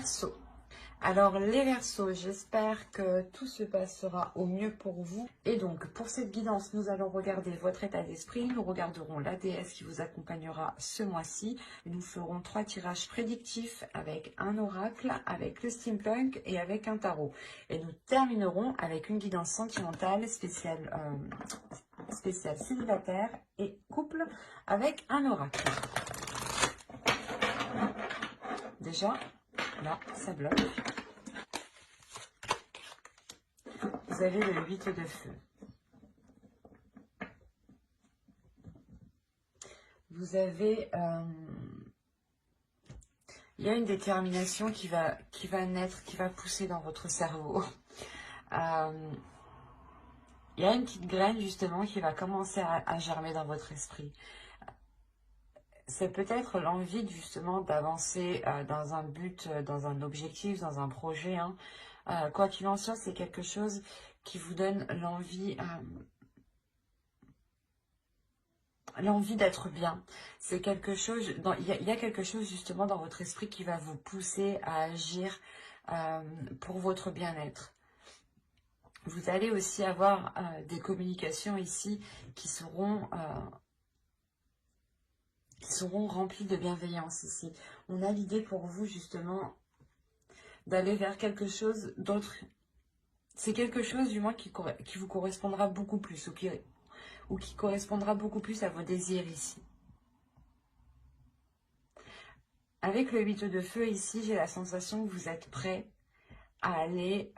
Verseaux. Alors les Verseaux, j'espère que tout se passera au mieux pour vous. Et donc pour cette guidance, nous allons regarder votre état d'esprit. Nous regarderons la déesse qui vous accompagnera ce mois-ci. Nous ferons 3 tirages prédictifs avec un oracle, avec le steampunk et avec un tarot. Et nous terminerons avec une guidance sentimentale spéciale célibataire et couple avec un oracle. Déjà, là, ça bloque. Vous avez le 8 de feu. Vous avez... il y a une détermination qui va naître, qui va pousser dans votre cerveau. Il y a une petite graine, justement, qui va commencer à germer dans votre esprit. C'est peut-être l'envie, justement, d'avancer dans un but, dans un objectif, dans un projet. Hein. Quoi qu'il en soit, c'est quelque chose qui vous donne l'envie d'être bien. C'est quelque chose, il y a quelque chose justement dans votre esprit qui va vous pousser à agir pour votre bien-être. Vous allez aussi avoir des communications ici qui seront remplies de bienveillance ici. On a l'idée pour vous justement d'aller vers quelque chose d'autre. C'est quelque chose du moins qui vous correspondra beaucoup plus ou qui correspondra beaucoup plus à vos désirs ici. Avec le 8 de feu ici, j'ai la sensation que vous êtes prêt à aller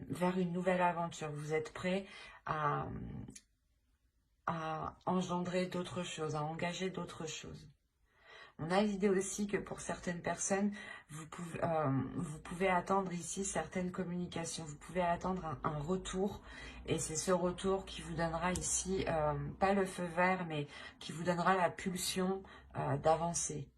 vers une nouvelle aventure. Vous êtes prêt à engendrer d'autres choses, à engager d'autres choses. On a l'idée aussi que pour certaines personnes, vous pouvez attendre ici certaines communications. Vous pouvez attendre un retour. Et c'est ce retour qui vous donnera ici, pas le feu vert, mais qui vous donnera la pulsion d'avancer.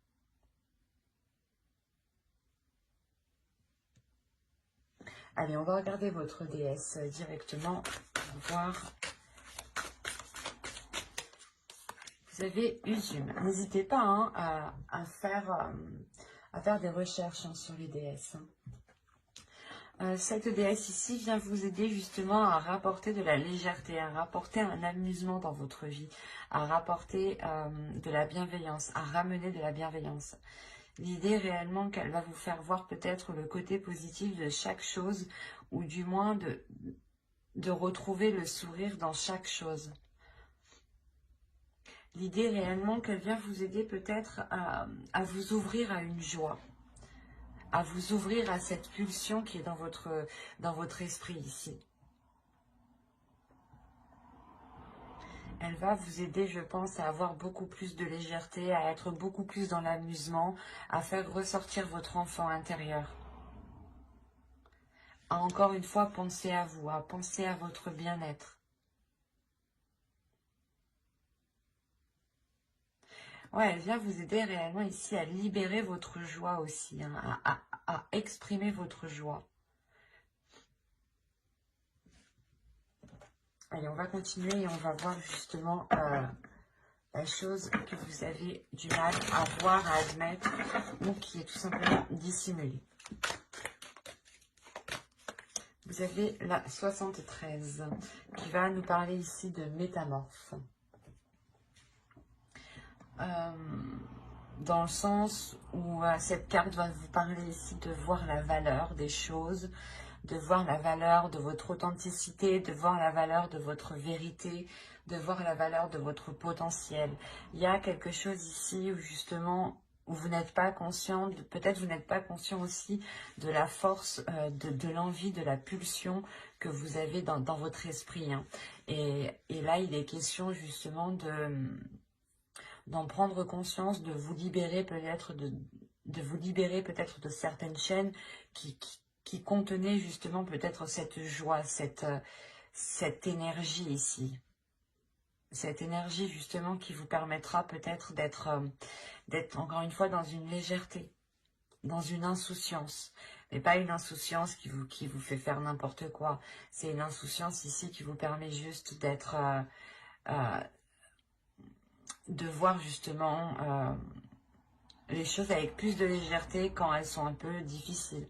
Allez, on va regarder votre déesse directement pour voir. Vous avez Usume. N'hésitez pas hein, à faire des recherches hein, sur les déesses. Cette déesse ici vient vous aider justement à rapporter de la légèreté, à rapporter un amusement dans votre vie, à rapporter de la bienveillance, à ramener de la bienveillance. L'idée réellement qu'elle va vous faire voir peut-être le côté positif de chaque chose, ou du moins de retrouver le sourire dans chaque chose. L'idée réellement qu'elle vient vous aider peut-être à vous ouvrir à une joie, à vous ouvrir à cette pulsion qui est dans votre esprit ici. Elle va vous aider, je pense, à avoir beaucoup plus de légèreté, à être beaucoup plus dans l'amusement, à faire ressortir votre enfant intérieur. À encore une fois penser à vous, à penser à votre bien-être. Ouais, elle vient vous aider réellement ici à libérer votre joie aussi, hein, à exprimer votre joie. Allez, on va continuer et on va voir justement la chose que vous avez du mal à voir, à admettre, ou qui est tout simplement dissimulée. Vous avez la 73 qui va nous parler ici de métamorphe. Dans le sens où cette carte va vous parler ici de voir la valeur des choses, de voir la valeur de votre authenticité, de voir la valeur de votre vérité, de voir la valeur de votre potentiel. Il y a quelque chose ici où justement, où vous n'êtes pas conscient, peut-être vous n'êtes pas conscient aussi de la force, de l'envie, de la pulsion que vous avez dans votre esprit. Hein. Et là, il est question justement d'en prendre conscience, de vous libérer peut-être de certaines chaînes qui contenaient justement peut-être cette joie, cette énergie ici. Cette énergie justement qui vous permettra peut-être d'être encore une fois dans une légèreté, dans une insouciance. Mais pas une insouciance qui vous fait faire n'importe quoi. C'est une insouciance ici qui vous permet juste d'être... de voir justement les choses avec plus de légèreté quand elles sont un peu difficiles.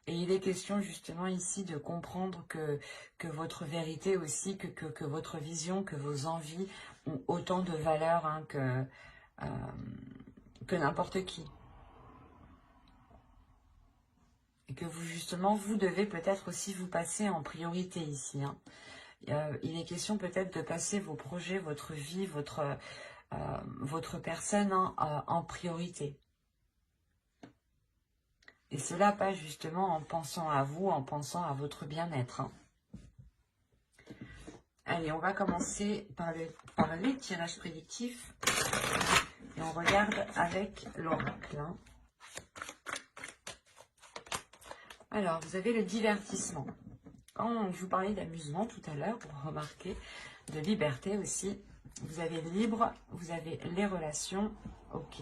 Et il est question justement ici de comprendre que votre vérité aussi, que votre vision, que vos envies ont autant de valeur hein, que n'importe qui. Et que vous justement, vous devez peut-être aussi vous passer en priorité ici. Hein. Il est question peut-être de passer vos projets, votre vie, votre personne hein, en priorité. Et cela pas justement en pensant à vous, en pensant à votre bien-être. Hein. Allez, on va commencer par les tirages prédictifs. Et on regarde avec l'oracle. Hein. Alors, vous avez le divertissement. Quand je vous parlais d'amusement tout à l'heure, vous remarquez, de liberté aussi. Vous avez libre, vous avez les relations. Ok.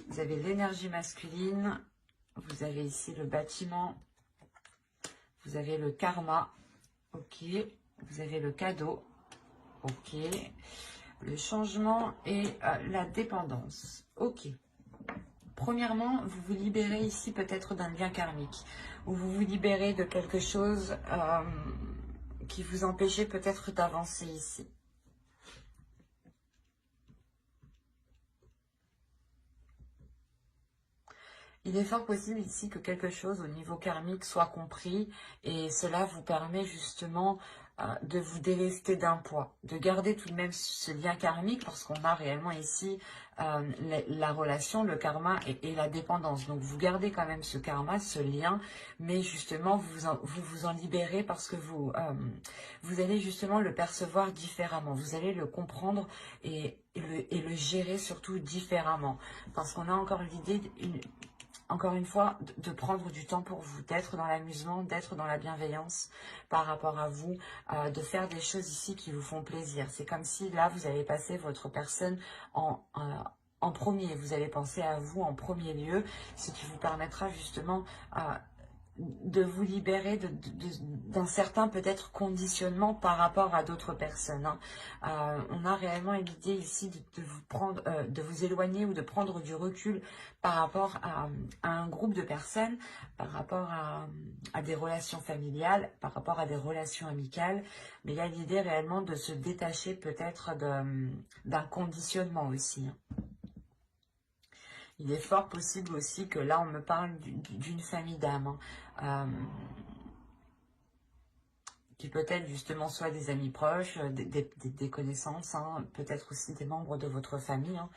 Vous avez l'énergie masculine. Vous avez ici le bâtiment. Vous avez le karma. Ok. Vous avez le cadeau. Ok. Le changement et la dépendance. Ok. Premièrement, vous vous libérez ici peut-être d'un lien karmique. Ou vous vous libérez de quelque chose qui vous empêchait peut-être d'avancer ici. Il est fort possible ici que quelque chose au niveau karmique soit compris et cela vous permet justement de vous délester d'un poids, de garder tout de même ce lien karmique parce qu'on a réellement ici la relation, le karma et la dépendance. Donc vous gardez quand même ce karma, ce lien, mais justement vous vous en libérez parce que vous allez justement le percevoir différemment, vous allez le comprendre et le gérer surtout différemment parce qu'on a encore l'idée encore une fois, de prendre du temps pour vous, d'être dans l'amusement, d'être dans la bienveillance par rapport à vous, de faire des choses ici qui vous font plaisir. C'est comme si là, vous avez passé votre personne en premier. Vous allez penser à vous en premier lieu, ce qui vous permettra justement de vous libérer d'un certain peut-être conditionnement par rapport à d'autres personnes. Hein. On a réellement l'idée ici de vous prendre, de vous éloigner ou de prendre du recul par rapport à un groupe de personnes, par rapport à des relations familiales, par rapport à des relations amicales. Mais il y a l'idée réellement de se détacher peut-être d'un conditionnement aussi. Hein. Il est fort possible aussi que là, on me parle d'une famille d'âmes. Hein. Qui peut-être justement soit des amis proches, des connaissances, hein, peut-être aussi des membres de votre famille. Hein.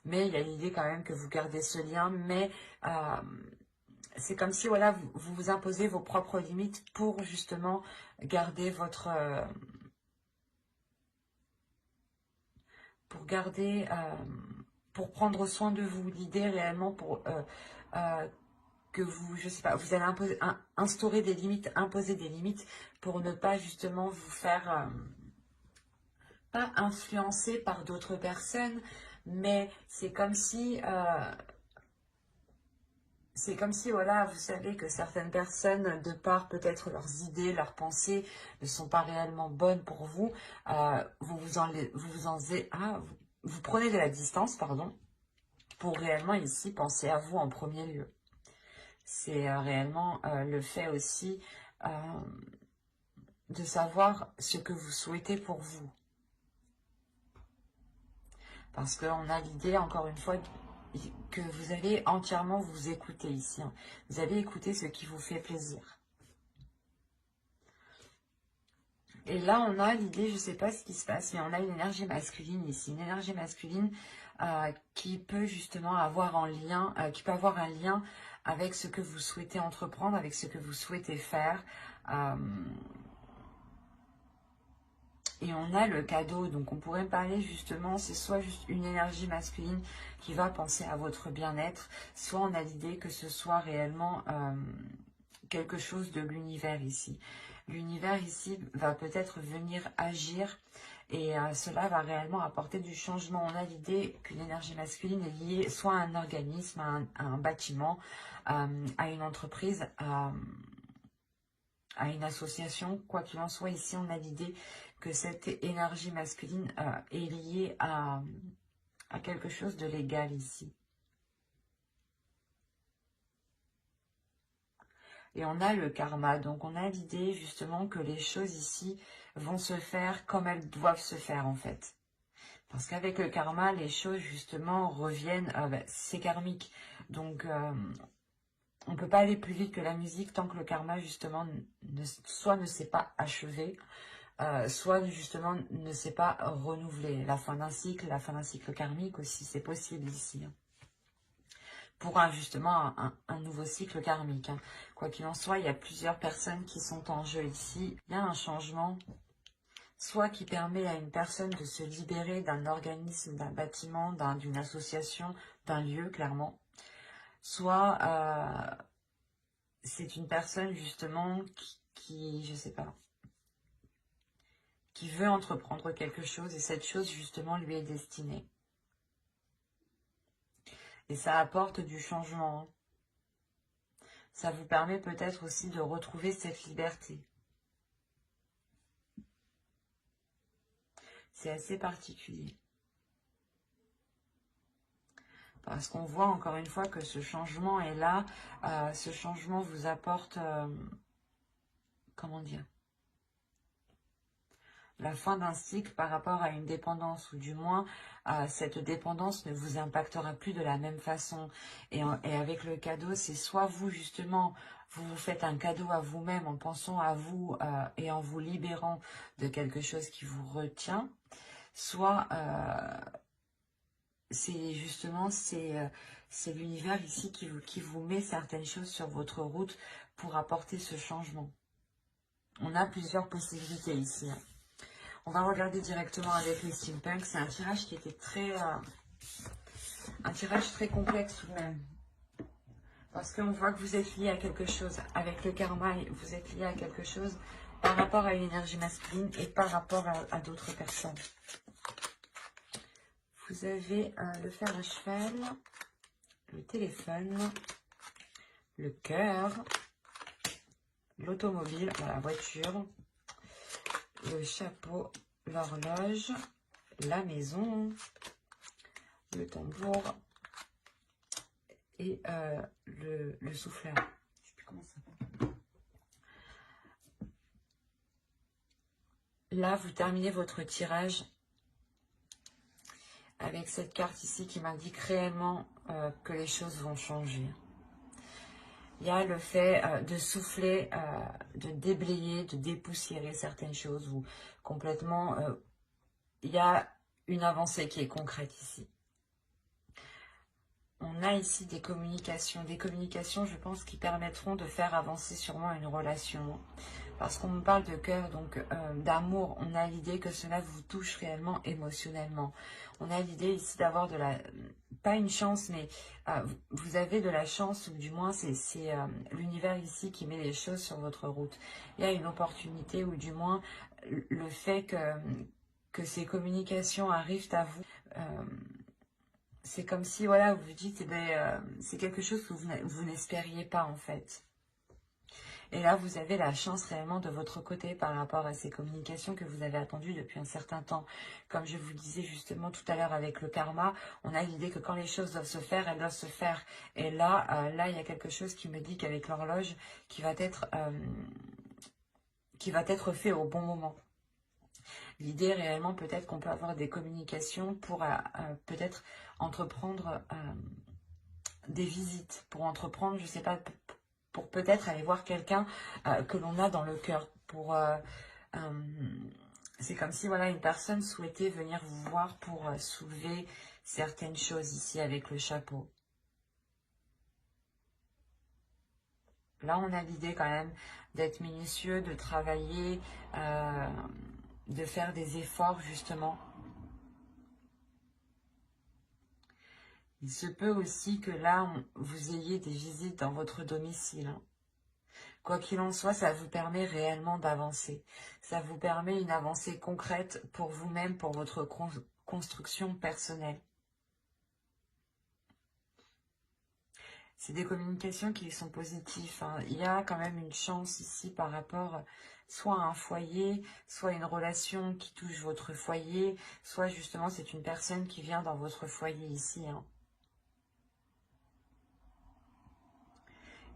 Mais il y a l'idée quand même que vous gardez ce lien, mais c'est comme si voilà, vous vous imposez vos propres limites pour justement garder votre... pour prendre soin de vous. L'idée réellement pour... que vous, je sais pas, vous allez instaurer des limites, imposer des limites pour ne pas justement vous faire pas influencer par d'autres personnes, mais c'est comme si voilà, vous savez que certaines personnes, de par peut-être leurs idées, leurs pensées, ne sont pas réellement bonnes pour vous, vous prenez de la distance, pardon, pour réellement ici penser à vous en premier lieu. C'est réellement le fait aussi de savoir ce que vous souhaitez pour vous. Parce qu'on a l'idée, encore une fois, que vous allez entièrement vous écouter ici. Hein. Vous allez écouter ce qui vous fait plaisir. Et là, on a l'idée, je ne sais pas ce qui se passe, mais on a une énergie masculine ici. Une énergie masculine qui peut justement avoir un lien, avec ce que vous souhaitez entreprendre, avec ce que vous souhaitez faire. Et on a le cadeau, donc on pourrait parler justement, c'est soit juste une énergie masculine qui va penser à votre bien-être, soit on a l'idée que ce soit réellement quelque chose de l'univers ici. L'univers ici va peut-être venir agir et cela va réellement apporter du changement. On a l'idée qu'une énergie masculine est liée soit à un organisme, à un bâtiment, à une entreprise, à une association. Quoi qu'il en soit, ici on a l'idée que cette énergie masculine est liée à quelque chose de légal ici. Et on a le karma, donc on a l'idée justement que les choses ici vont se faire comme elles doivent se faire en fait. Parce qu'avec le karma, les choses justement reviennent, c'est karmique. Donc on ne peut pas aller plus vite que la musique tant que le karma justement soit ne s'est pas achevé, soit justement ne s'est pas renouvelé. La fin d'un cycle karmique aussi, c'est possible ici. Hein. Pour justement un nouveau cycle karmique. Hein. Quoi qu'il en soit, il y a plusieurs personnes qui sont en jeu ici. Il y a un changement, soit qui permet à une personne de se libérer d'un organisme, d'un bâtiment, d'une association, d'un lieu, clairement. Soit c'est une personne justement qui, je sais pas, qui veut entreprendre quelque chose et cette chose justement lui est destinée. Et ça apporte du changement. Hein. Ça vous permet peut-être aussi de retrouver cette liberté. C'est assez particulier. Parce qu'on voit encore une fois que ce changement est là. Ce changement vous apporte, comment dire, la fin d'un cycle par rapport à une dépendance, ou du moins cette dépendance ne vous impactera plus de la même façon. Et avec le cadeau, c'est soit vous justement, vous vous faites un cadeau à vous-même en pensant à vous et en vous libérant de quelque chose qui vous retient, soit c'est justement c'est l'univers ici qui vous met certaines choses sur votre route pour apporter ce changement. On a plusieurs possibilités ici. Hein. On va regarder directement avec les steampunk. C'est un tirage qui était un tirage très complexe tout de même. Parce qu'on voit que vous êtes lié à quelque chose. Avec le karma, vous êtes lié à quelque chose par rapport à une énergie masculine et par rapport à d'autres personnes. Vous avez le fer à cheval, le téléphone, le cœur, l'automobile, la voiture, le chapeau, l'horloge, la maison, le tambour et le souffleur. Je sais plus comment ça s'appelle. Là, vous terminez votre tirage avec cette carte ici qui m'indique réellement que les choses vont changer. Il y a le fait de souffler, de déblayer, de dépoussiérer certaines choses ou complètement... il y a une avancée qui est concrète ici. On a ici des communications, je pense, qui permettront de faire avancer sûrement une relation. Parce qu'on me parle de cœur, donc d'amour, on a l'idée que cela vous touche réellement émotionnellement. On a l'idée ici d'avoir de la... pas une chance, mais vous avez de la chance, ou du moins c'est l'univers ici qui met les choses sur votre route. Il y a une opportunité, ou du moins le fait que ces communications arrivent à vous... c'est comme si, voilà, vous vous dites, eh ben, c'est quelque chose que vous n'espériez pas, en fait. Et là, vous avez la chance réellement de votre côté par rapport à ces communications que vous avez attendues depuis un certain temps. Comme je vous disais justement tout à l'heure avec le karma, on a l'idée que quand les choses doivent se faire, elles doivent se faire. Et là, il y a quelque chose qui me dit qu'avec l'horloge, qui va être fait au bon moment. L'idée réellement, peut-être qu'on peut avoir des communications pour peut-être entreprendre des visites, pour entreprendre, je ne sais pas, pour peut-être aller voir quelqu'un que l'on a dans le cœur. C'est comme si voilà, une personne souhaitait venir vous voir pour soulever certaines choses ici avec le chapeau. Là, on a l'idée quand même d'être minutieux, de travailler, de faire des efforts justement. Il se peut aussi que là, vous ayez des visites dans votre domicile. Hein. Quoi qu'il en soit, ça vous permet réellement d'avancer. Ça vous permet une avancée concrète pour vous-même, pour votre construction personnelle. C'est des communications qui sont positives. Hein. Il y a quand même une chance ici par rapport soit un foyer, soit une relation qui touche votre foyer, soit justement c'est une personne qui vient dans votre foyer ici, hein.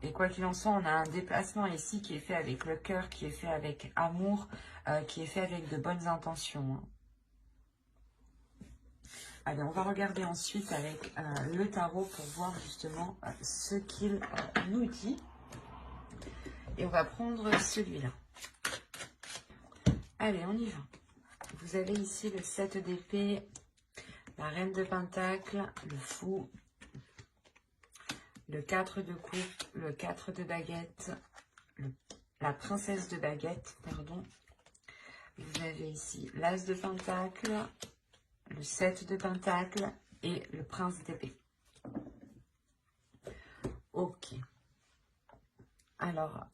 Et quoi qu'il en soit, on a un déplacement ici qui est fait avec le cœur, qui est fait avec amour, qui est fait avec de bonnes intentions, hein. Allez, on va regarder ensuite avec le tarot pour voir justement ce qu'il nous dit. Et on va prendre celui-là. Allez, on y va. Vous avez ici le 7 d'épée, la reine de pentacle, le fou, le 4 de coupe, le 4 de baguette, la princesse de baguette, pardon. Vous avez ici l'as de pentacle, le 7 de pentacle et le prince d'épée. Ok. Alors,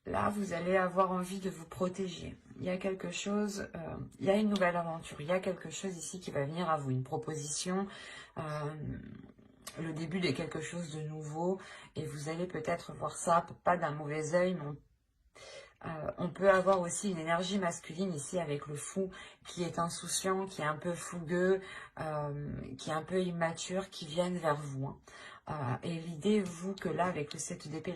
là, vous allez avoir envie de vous protéger. Il y a quelque chose, il y a une nouvelle aventure. Il y a quelque chose ici qui va venir à vous, une proposition, le début de quelque chose de nouveau. Et vous allez peut-être voir ça, pas d'un mauvais œil, mais on peut avoir aussi une énergie masculine ici avec le fou qui est insouciant, qui est un peu fougueux, qui est un peu immature, qui viennent vers vous, hein. Et l'idée, vous, que là, avec le 7 d'épée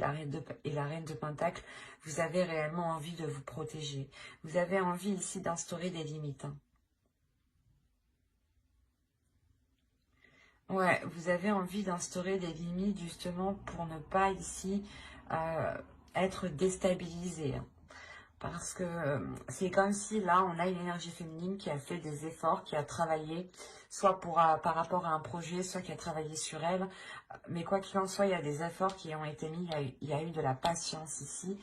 et la reine de pentacle, vous avez réellement envie de vous protéger. Vous avez envie ici d'instaurer des limites, hein. Ouais, vous avez envie d'instaurer des limites justement pour ne pas ici être déstabilisé, hein. Parce que c'est comme si là, on a une énergie féminine qui a fait des efforts, qui a travaillé, soit par rapport à un projet, soit qui a travaillé sur elle. Mais quoi qu'il en soit, il y a des efforts qui ont été mis, il y a eu de la patience ici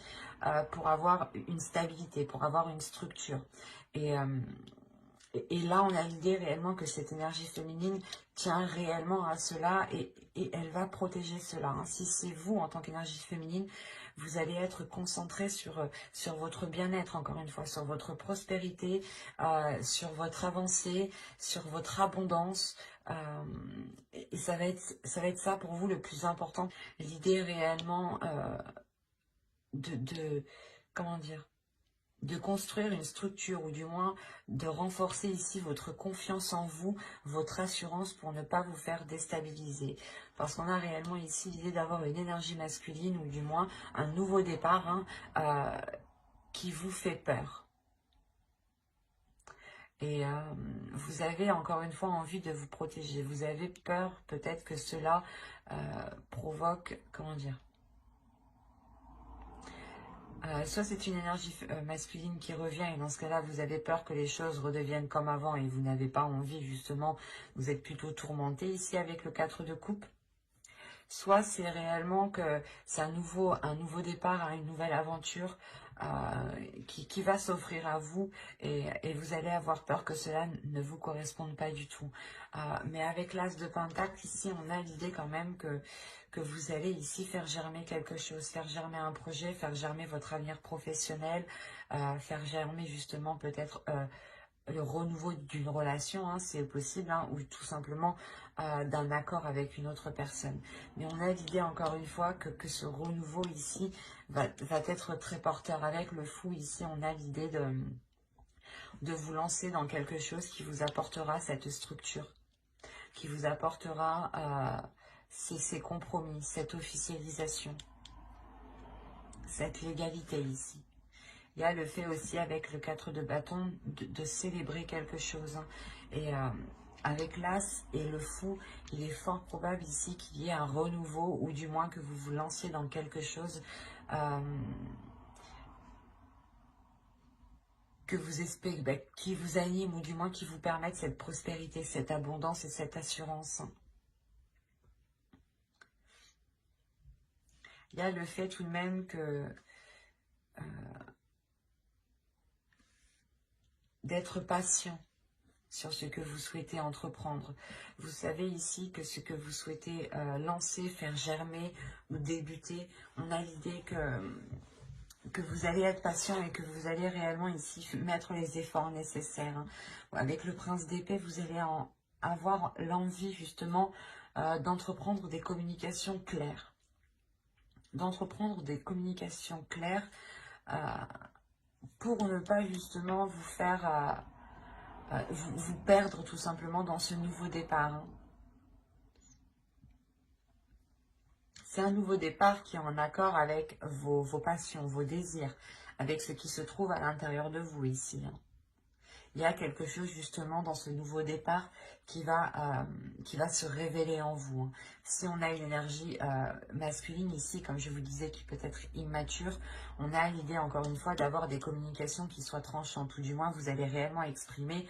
pour avoir une stabilité, pour avoir une structure. Et là, on a l'idée réellement que cette énergie féminine tient réellement à cela et elle va protéger cela, hein. Si c'est vous, en tant qu'énergie féminine, vous allez être concentré sur votre bien-être, encore une fois, sur votre prospérité, sur votre avancée, sur votre abondance. Et ça va être ça pour vous le plus important. L'idée réellement comment dire, de construire une structure ou du moins de renforcer ici votre confiance en vous, votre assurance pour ne pas vous faire déstabiliser. Parce qu'on a réellement ici l'idée d'avoir une énergie masculine ou du moins un nouveau départ, hein, qui vous fait peur. Et vous avez encore une fois envie de vous protéger. Vous avez peur peut-être que cela provoque, comment dire, soit c'est une énergie masculine qui revient et dans ce cas-là, vous avez peur que les choses redeviennent comme avant et vous n'avez pas envie, justement, vous êtes plutôt tourmenté ici avec le 4 de coupe. Soit c'est réellement que c'est un nouveau départ, hein, une nouvelle aventure qui va s'offrir à vous et vous allez avoir peur que cela ne vous corresponde pas du tout. Mais avec l'as de pentacle, ici, on a l'idée quand même que vous allez ici faire germer quelque chose, faire germer un projet, faire germer votre avenir professionnel, faire germer justement peut-être le renouveau d'une relation, hein, c'est possible, hein, ou tout simplement d'un accord avec une autre personne. Mais on a l'idée encore une fois que ce renouveau ici va être très porteur. Avec le fou ici, on a l'idée de vous lancer dans quelque chose qui vous apportera cette structure, qui vous apportera ces compromis, cette officialisation, cette légalité ici. Il y a le fait aussi avec le 4 de bâton de célébrer quelque chose, hein. Et avec l'as et le fou, il est fort probable ici qu'il y ait un renouveau ou du moins que vous vous lanciez dans quelque chose que vous espérez, qui vous anime ou du moins qui vous permette cette prospérité, cette abondance et cette assurance, hein. Il y a le fait tout de même que d'être patient sur ce que vous souhaitez entreprendre. Vous savez ici que ce que vous souhaitez lancer, faire germer ou débuter, on a l'idée que vous allez être patient et que vous allez réellement ici mettre les efforts nécessaires, hein. Avec le prince d'épée, vous allez avoir l'envie justement d'entreprendre des communications claires. pour ne pas justement vous faire vous perdre tout simplement dans ce nouveau départ. Hein. C'est un nouveau départ qui est en accord avec vos passions, vos désirs, avec ce qui se trouve à l'intérieur de vous ici. Hein. Il y a quelque chose justement dans ce nouveau départ qui va se révéler en vous. Hein. Si on a une énergie masculine ici, comme je vous disais, qui peut être immature, on a l'idée encore une fois d'avoir des communications qui soient tranchantes, ou du moins vous allez réellement exprimer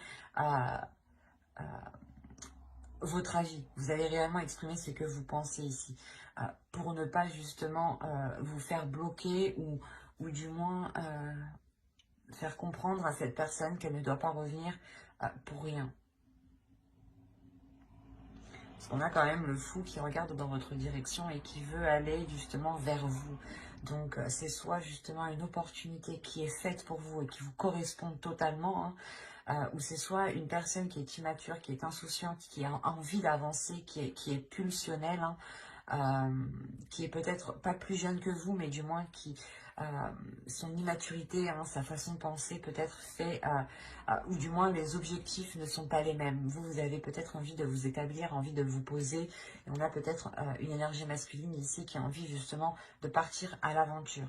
votre avis. Vous allez réellement exprimer ce que vous pensez ici, pour ne pas justement vous faire bloquer ou du moins faire comprendre à cette personne qu'elle ne doit pas revenir pour rien. Parce qu'on a quand même le fou qui regarde dans votre direction et qui veut aller justement vers vous. Donc c'est soit justement une opportunité qui est faite pour vous et qui vous correspond totalement, hein, ou c'est soit une personne qui est immature, qui est insouciante, qui a envie d'avancer, qui est pulsionnelle, hein, qui est peut-être pas plus jeune que vous, mais du moins qui... son immaturité, hein, sa façon de penser peut-être fait, ou du moins les objectifs ne sont pas les mêmes. Vous avez peut-être envie de vous établir, envie de vous poser, et on a peut-être une énergie masculine ici qui a envie justement de partir à l'aventure.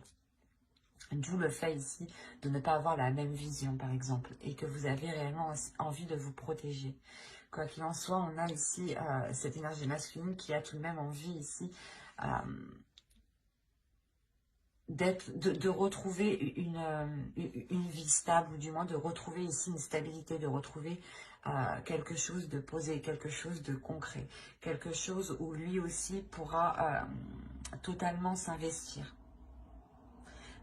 D'où le fait ici de ne pas avoir la même vision par exemple, et que vous avez réellement envie de vous protéger. Quoi qu'il en soit, on a ici cette énergie masculine qui a tout de même envie ici de retrouver une vie stable, ou du moins de retrouver ici une stabilité, de retrouver quelque chose de posé, quelque chose de concret, quelque chose où lui aussi pourra totalement s'investir.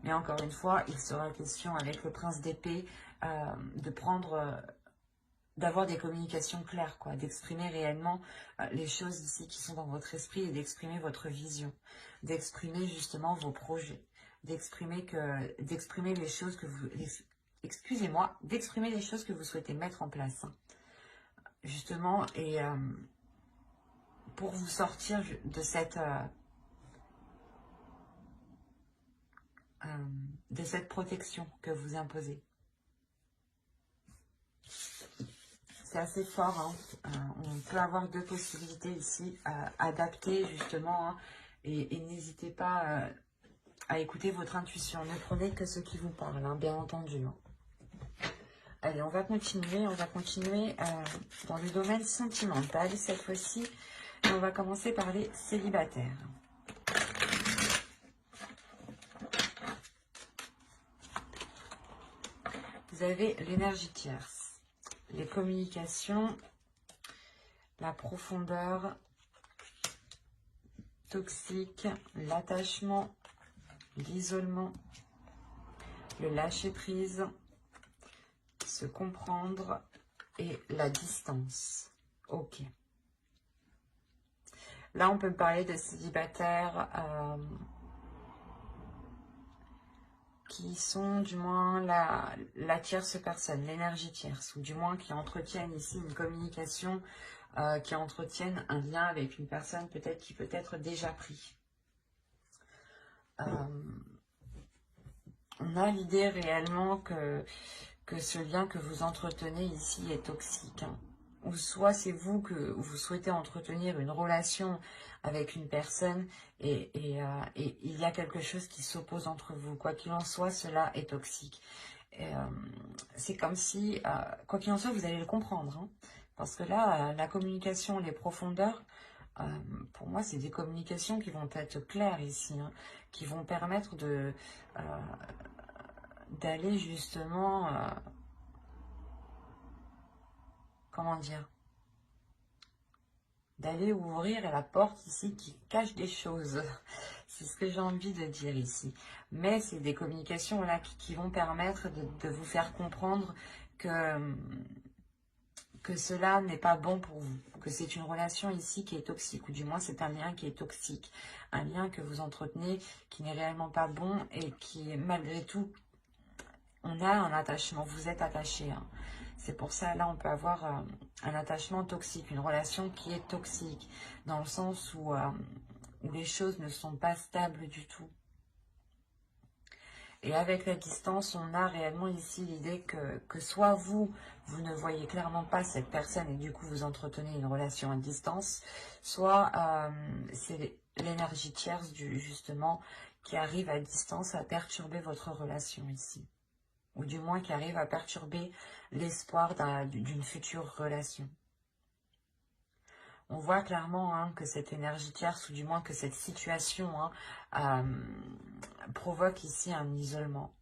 Mais encore une fois, il sera question avec le prince d'épée de prendre... d'avoir des communications claires, quoi, d'exprimer réellement les choses ici qui sont dans votre esprit et d'exprimer votre vision, d'exprimer justement vos projets, d'exprimer les choses que vous... Excusez-moi, d'exprimer les choses que vous souhaitez mettre en place, hein, justement, et pour vous sortir de cette protection que vous imposez. C'est assez fort, hein. On peut avoir deux possibilités ici, adapter justement, hein, et n'hésitez pas à écouter votre intuition. Ne prenez que ce qui vous parle, hein, bien entendu. Hein. Allez, on va continuer dans le domaine sentimental cette fois-ci. Et on va commencer par les célibataires. Vous avez l'énergie tierce, les communications, la profondeur, toxique, l'attachement, l'isolement, le lâcher-prise, se comprendre et la distance. Ok. Là, on peut parler de célibataires qui sont du moins la tierce personne, l'énergie tierce, ou du moins qui entretiennent ici une communication, qui entretiennent un lien avec une personne peut-être qui peut être déjà pris. On a l'idée réellement que ce lien que vous entretenez ici est toxique. Hein. Ou soit c'est vous que vous souhaitez entretenir une relation avec une personne et il y a quelque chose qui s'oppose entre vous. Quoi qu'il en soit, cela est toxique. C'est comme si, quoi qu'il en soit, vous allez le comprendre. Hein. Parce que là, la communication, les profondeurs, pour moi, c'est des communications qui vont être claires ici, hein, qui vont permettre d'aller justement, comment dire, d'aller ouvrir la porte ici qui cache des choses. C'est ce que j'ai envie de dire ici. Mais c'est des communications là qui vont permettre de vous faire comprendre que cela n'est pas bon pour vous, que c'est une relation ici qui est toxique, ou du moins c'est un lien qui est toxique, un lien que vous entretenez qui n'est réellement pas bon et qui, malgré tout, on a un attachement, vous êtes attaché. Hein. C'est pour ça, là, on peut avoir un attachement toxique, une relation qui est toxique, dans le sens où les choses ne sont pas stables du tout. Et avec la distance, on a réellement ici l'idée que soit vous ne voyez clairement pas cette personne et du coup vous entretenez une relation à distance, soit c'est l'énergie tierce justement qui arrive à distance à perturber votre relation ici. Ou du moins qui arrive à perturber l'espoir d'une future relation. On voit clairement hein, que cette énergie tierce, ou du moins que cette situation hein, provoque ici un isolement.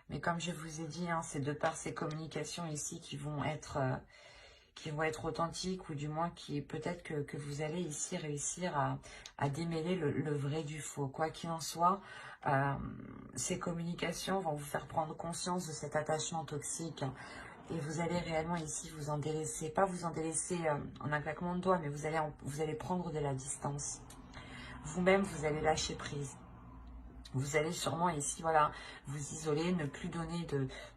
Mais comme je vous ai dit, hein, c'est de par ces communications ici qui vont être authentiques, ou du moins qui peut-être que vous allez ici réussir à démêler le vrai du faux. Quoi qu'il en soit, ces communications vont vous faire prendre conscience de cet attachement toxique. Et vous allez réellement ici vous en délaisser, pas vous en délaisser en un claquement de doigts, mais vous allez prendre de la distance. Vous-même, vous allez lâcher prise. Vous allez sûrement ici, voilà, vous isoler, ne plus donner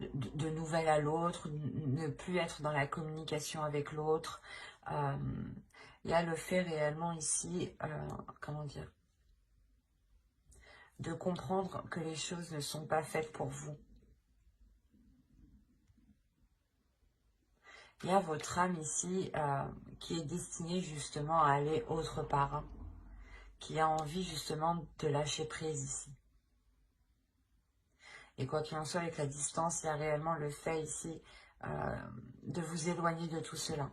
de nouvelles à l'autre, ne plus être dans la communication avec l'autre. Il y a le fait réellement ici, comment dire, de comprendre que les choses ne sont pas faites pour vous. Il y a votre âme ici qui est destinée justement à aller autre part, hein, qui a envie justement de lâcher prise ici. Et quoi qu'il en soit, avec la distance, il y a réellement le fait ici de vous éloigner de tout cela.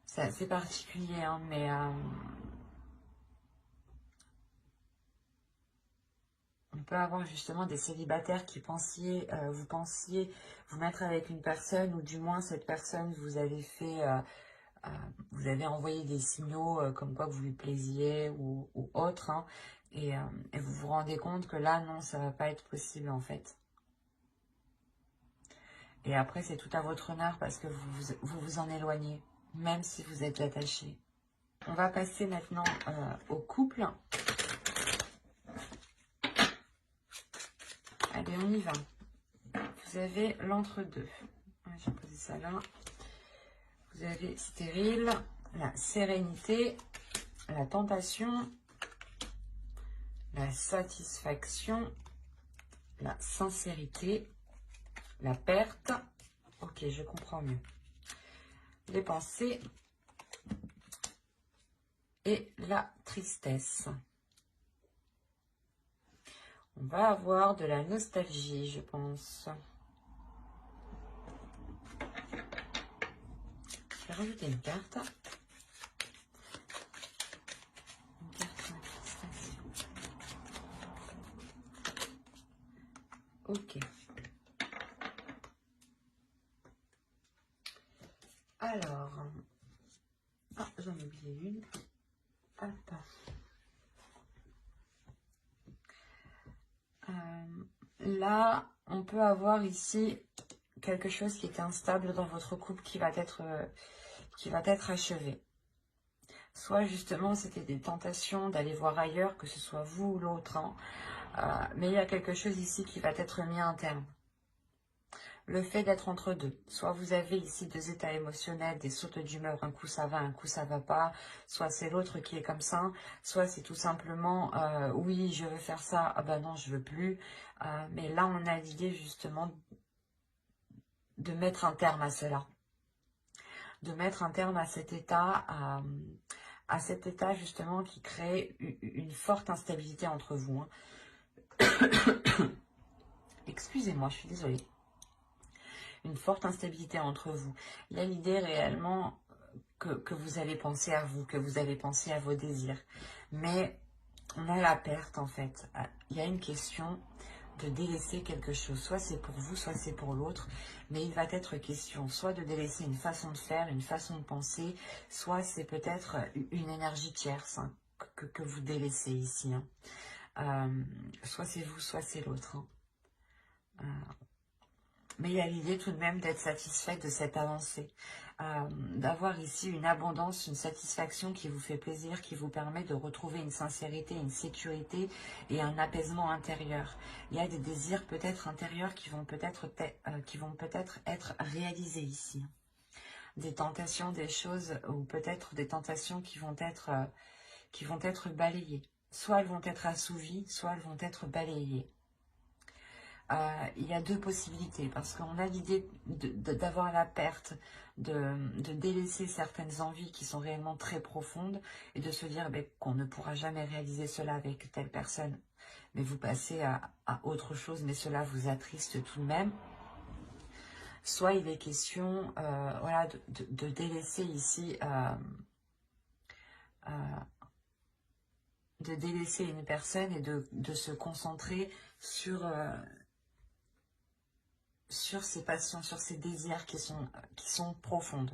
C'est assez particulier, hein, mais... on peut avoir justement des célibataires qui vous pensiez vous mettre avec une personne, ou du moins cette personne vous avez fait, vous avez envoyé des signaux comme quoi vous lui plaisiez ou autre, hein, et vous vous rendez compte que là non, ça va pas être possible en fait. Et après c'est tout à votre honneur parce que vous en éloignez, même si vous êtes attaché. On va passer maintenant au couple. Allez, on y va. Vous avez l'entre-deux. J'ai posé ça là. Vous avez stérile, la sérénité, la tentation, la satisfaction, la sincérité, la perte. Ok, je comprends mieux. Les pensées et la tristesse. On va avoir de la nostalgie, je pense. Je vais rajouter une carte. Une carte manifestation. Ok. Alors. Ah, j'en ai oublié une. Hop. Là, on peut avoir ici quelque chose qui est instable dans votre couple qui va être achevé. Soit justement, c'était des tentations d'aller voir ailleurs, que ce soit vous ou l'autre. Hein. Mais il y a quelque chose ici qui va être mis à un terme. Le fait d'être entre deux. Soit vous avez ici deux états émotionnels, des sautes d'humeur, un coup ça va, un coup ça va pas. Soit c'est l'autre qui est comme ça. Soit c'est tout simplement, oui, je veux faire ça, ah ben non, je veux plus. Mais là, on a l'idée justement de mettre un terme à cela. De mettre un terme à cet état, justement qui crée une forte instabilité entre vous. Hein. Excusez-moi, je suis désolée. Une forte instabilité entre vous. Il y a l'idée réellement que vous allez penser à vous, que vous allez penser à vos désirs. Mais on a la perte en fait. Il y a une question de délaisser quelque chose. Soit c'est pour vous, soit c'est pour l'autre. Mais il va être question soit de délaisser une façon de faire, une façon de penser, soit c'est peut-être une énergie tierce hein, que vous délaissez ici. Hein. Soit c'est vous, soit c'est l'autre. Hein. Mais il y a l'idée tout de même d'être satisfait de cette avancée. D'avoir ici une abondance, une satisfaction qui vous fait plaisir, qui vous permet de retrouver une sincérité, une sécurité et un apaisement intérieur. Il y a des désirs peut-être intérieurs qui vont peut-être être réalisés ici. des tentations, des choses, ou peut-être des tentations qui vont être balayées. Soit elles vont être assouvies, soit elles vont être balayées. Il y a deux possibilités, parce qu'on a l'idée d'avoir la perte, de délaisser certaines envies qui sont réellement très profondes, et de se dire qu'on ne pourra jamais réaliser cela avec telle personne, mais vous passez à autre chose, mais cela vous attriste tout de même. Soit il est question voilà, de délaisser ici, de délaisser une personne et de se concentrer sur ses passions, sur ses désirs qui sont profondes.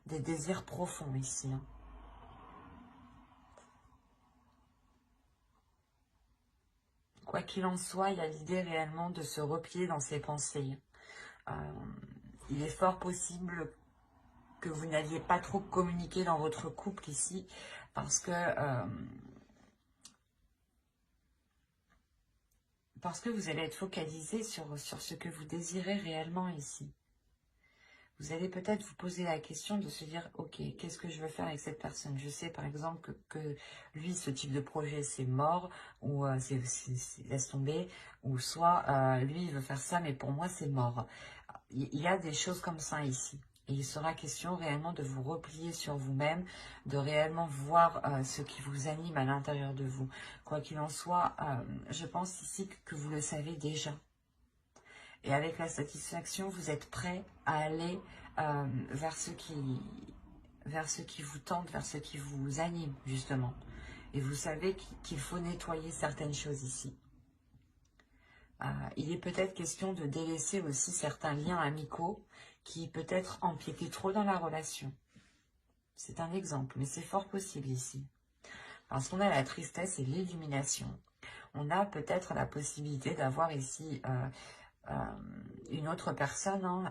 Des désirs profonds ici. Hein. Quoi qu'il en soit, il y a l'idée réellement de se replier dans ses pensées. Il est fort possible que vous n'alliez pas trop communiquer dans votre couple ici, parce que vous allez être focalisé sur ce que vous désirez réellement ici. Vous allez peut-être vous poser la question de se dire, ok, qu'est-ce que je veux faire avec cette personne? Je sais par exemple que lui, ce type de projet, c'est mort, ou laisse tomber, ou soit lui, il veut faire ça, mais pour moi, c'est mort. Il y a des choses comme ça ici. Et il sera question réellement de vous replier sur vous-même, de réellement voir ce qui vous anime à l'intérieur de vous. Quoi qu'il en soit, je pense ici que vous le savez déjà. Et avec la satisfaction, vous êtes prêt à aller vers ce qui vous tente, vers ce qui vous anime, justement. Et vous savez qu'il faut nettoyer certaines choses ici. Il est peut-être question de délaisser aussi certains liens amicaux qui peut-être empiétaient trop dans la relation. C'est un exemple, mais c'est fort possible ici. Parce qu'on a la tristesse et l'illumination. On a peut-être la possibilité d'avoir ici une autre personne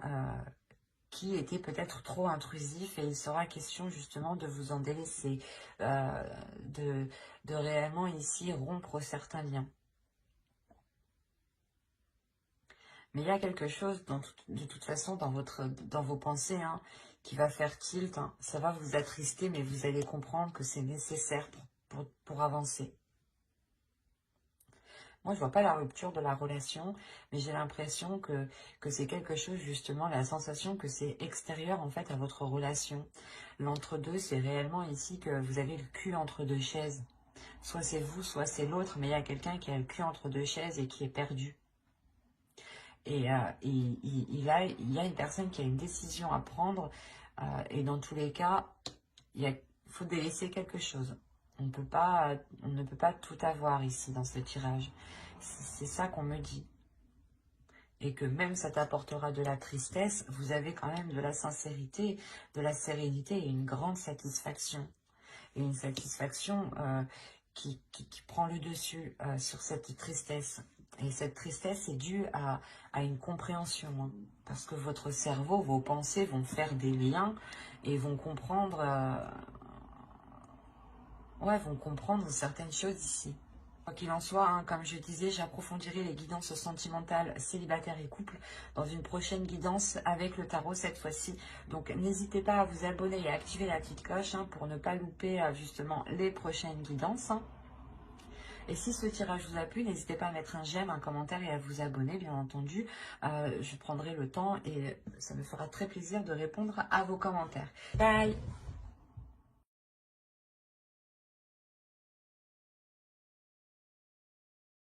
qui était peut-être trop intrusif, et il sera question justement de vous en délaisser, de réellement ici rompre certains liens. Mais il y a quelque chose, de toute façon, dans vos pensées, hein, qui va faire tilt. Hein. Ça va vous attrister, mais vous allez comprendre que c'est nécessaire pour avancer. Moi, je vois pas la rupture de la relation, mais j'ai l'impression que c'est quelque chose, justement, la sensation que c'est extérieur, en fait, à votre relation. L'entre-deux, c'est réellement ici que vous avez le cul entre deux chaises. Soit c'est vous, soit c'est l'autre, mais il y a quelqu'un qui a le cul entre deux chaises et qui est perdu. Et il y a une personne qui a une décision à prendre, et dans tous les cas, il faut délaisser quelque chose. On ne peut pas tout avoir ici dans ce tirage. C'est ça qu'on me dit. Et que même ça t'apportera de la tristesse, vous avez quand même de la sincérité, de la sérénité et une grande satisfaction. Et une satisfaction qui prend le dessus sur cette tristesse. Et cette tristesse est due à une compréhension. Hein, parce que votre cerveau, vos pensées vont faire des liens et vont comprendre, vont comprendre certaines choses ici. Quoi qu'il en soit, hein, comme je disais, j'approfondirai les guidances sentimentales, célibataires et couples dans une prochaine guidance avec le tarot cette fois-ci. Donc n'hésitez pas à vous abonner et à activer la petite cloche pour ne pas louper justement les prochaines guidances. Hein. Et si ce tirage vous a plu, n'hésitez pas à mettre un j'aime, un commentaire et à vous abonner, bien entendu. Je prendrai le temps et ça me fera très plaisir de répondre à vos commentaires. Bye!